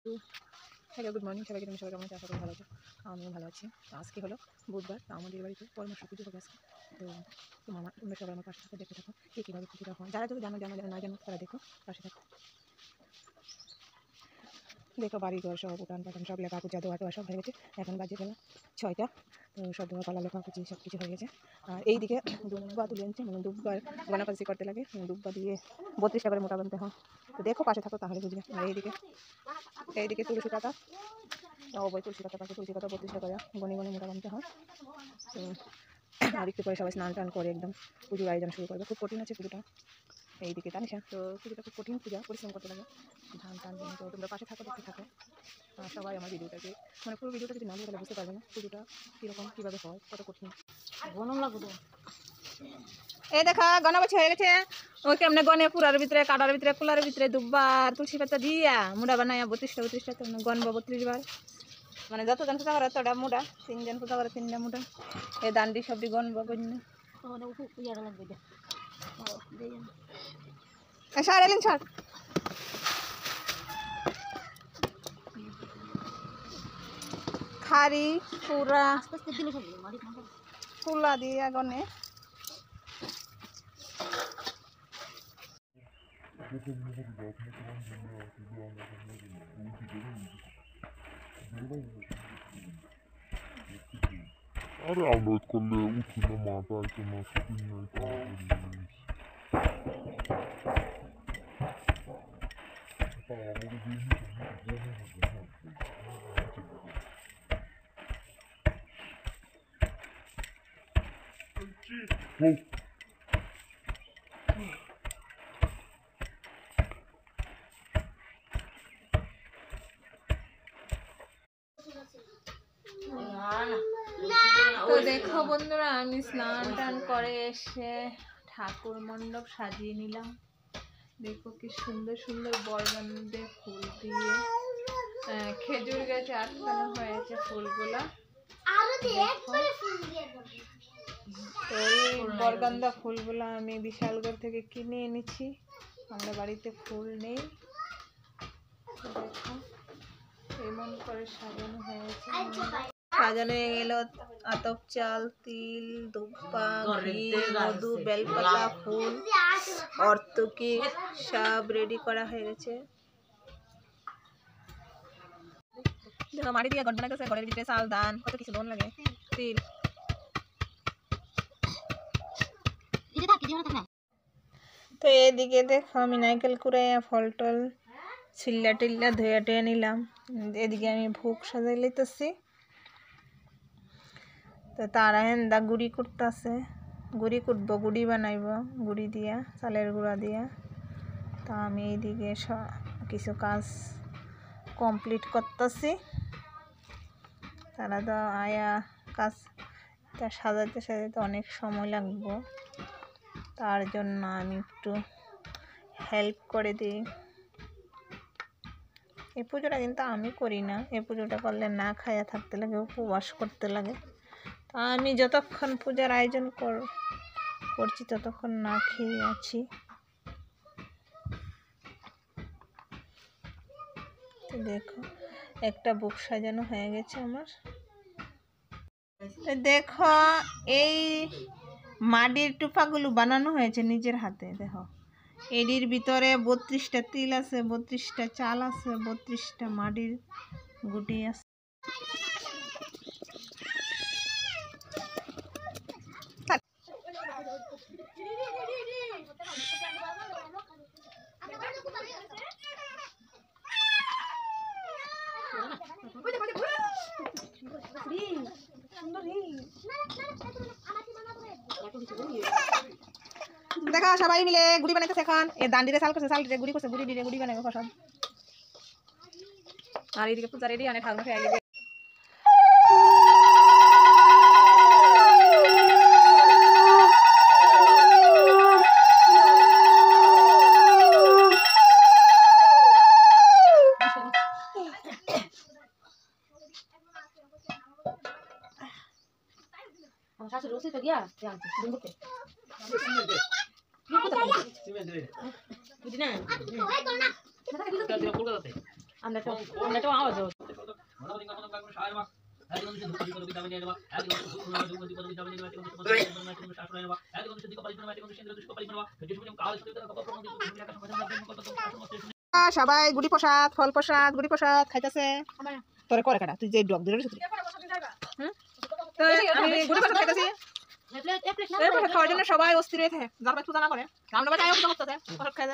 Hello, good morning সবাইকে। তুমি সবাই কেমন আছো? আশা করি ভালো আছো। আমিও ভালো আছি। আজকে হলো বুধবার, তো আমাদের বাড়িতে পরামর্শ পুজো হবে আজকে। তো তোমরা সবাই আমার পাশে থাকো, দেখতে থাকো কীভাবে পুজোটা হয়। যারা যদি জানো না জানো তারা দেখো, পাশে থাকো। দেখো বাড়িঘর সব উঠান পাঠান সব লেখা পূজা দোয়া টোয়া সব হয়ে গেছে। এখন বাজে বেলা 6টা। তো সব ধোয়া পালা লেখাকুচি সব কিছু হয়ে গেছে। আর এইদিকে দুব্বা তুলে আনছে, মানে দুব্বার গনাপাজি করতে লাগে। দুব্বা দিয়ে 32টা করে মোটা বানতে হয়। তো দেখো পাশে থাকো, তাহলে বুঝবে। আর এইদিকে তুলসী পাতা, বই তুলসী পাতা পাশে তুলসী পাতা 32টা করে গনে গনে মোটা বানতে হয়। তো আর একটু পরে সবাই স্নান টান করে একদম পুজোর আয়োজন শুরু করবে। খুব কঠিন আছে পুজোটা। এইদিকে তানিশা, তো পুজোটা খুব কঠিন পূজা, পরিশ্রম করতে লাগে ধান টান জন্য। তো তোমরা পাশে থাকো, দেখতে থাকো। সবাই আমার ভিডিওটাকে, মানে পুরো ভিডিওটা যদি না দেখে তাহলে বুঝতে পারবে না পুজোটা কীরকম, কীভাবে হয়, কত কঠিন। এই দেখা গনাবাছি হয়ে গেছে। ওই কেমনে গনে পুরার ভিতরে কাটার ভিতরে কুলার ভিতরে দুব্বা তুলসী পাতা দিয়া মুড়া বানাইয়া 32টা তো গনব 32 বার। মানে যতজন পূজা করে ততটা মুড়া, 3জন পূজা করে 3টা মুড়া। এই দান্ডি সবটি গনব গন্য সার এলিন সার খারি পুরা কুলা দিয়া গনে। আরে আপলোড করলে উঠছিল মাথায় কোনো শুটিং নাই, তো দেখো বন্ধুরা, আমি স্নান টান করে এসে ঠাকুর মণ্ডপ সাজিয়ে নিলাম। দেখো কি সুন্দর সুন্দর বরগন্ডে ফুল দিয়ে খেজুর গাছে আটকানো হয়েছে ফুলগুলা। তো এই বরগন্ধা ফুলগুলো আমি বিশালগড় থেকে কিনে এনেছি, আমরা বাড়িতে ফুল নেই। দেখো এমন করে সাজানো হয়েছে। সাজানো হয়ে গেল আতপ চাল, তিল, দুব্বা, ঘি, মধু, বেলপাতা, ফুল, অর্তকি সব রেডি করা হয়ে গেছে। দেখো মাটি দিয়ে ঘট বানা গেছে, ঘরের ভিতরে চাল ধান কত কিছু লোন লাগে, তিল। তো এদিকে দেখো আমি নাইকেল কুড়াইয়া ফল টল ছিল্লা টিল্লা ধুয়ে টুয়ে নিলাম। এদিকে আমি ভোগ সাজাই লইতেছি। তো তারা হেন্দা গুড়ি কুটতেছে, গুড়ি কুটবো, গুড়ি বানাইব গুড়ি দিয়া, চালের গুঁড়া দিয়া। তা আমি এইদিকে কিছু কাজ কমপ্লিট করতেছি। তারা তো আয়া কাজটা সাজাতে সাজাতে অনেক সময় লাগবো, তার জন্য আমি একটু হেল্প করে দিই। এই পুজোটা কিন্তু আমি করি না, এই পুজোটা করলে না খাইয়া থাকতে লাগে, উপবাস করতে লাগে। তা আমি যতক্ষণ পূজার আয়োজন করছি ততক্ষণ না খেয়ে আছি। তো দেখো একটা বুক সাজানো হয়ে গেছে আমার। দেখো এই মাটির টুপাগুলো বানানো হয়েছে নিজের হাতে। দেখো এটির ভিতরে 32টা তিল আছে, 32টা চাল আছে, 32টা মাটির গুটি আছে। দেখা সবাই মিলে গুড়ি বানাইতেছে এখন। এ দান্ডিরে চাল করছে, চাল গুড়ি করছে, গুড়ি দিয়ে গুড়ি বানাবে সব। আর এইদিকে পূজা রেডি, অনেক ঠাকুর খেয়ে গেছে। শাশুড়ি ওষুধ গিয়া বুঝি না সবাই গুড়ি প্রসাদ ফল প্রসাদ গুড়ি প্রসাদ খাইতেছে তোরে করে কাটা তুই যে ডগ ধরে আমি গুড়ি প্রসাদ খাইতেছি প্রসাদ খাওয়ার জন্য সবাই অস্থির হয়ে থাকে যারা পূজা না করে রামনগর যাই পূজা করতেছে প্রসাদ খাই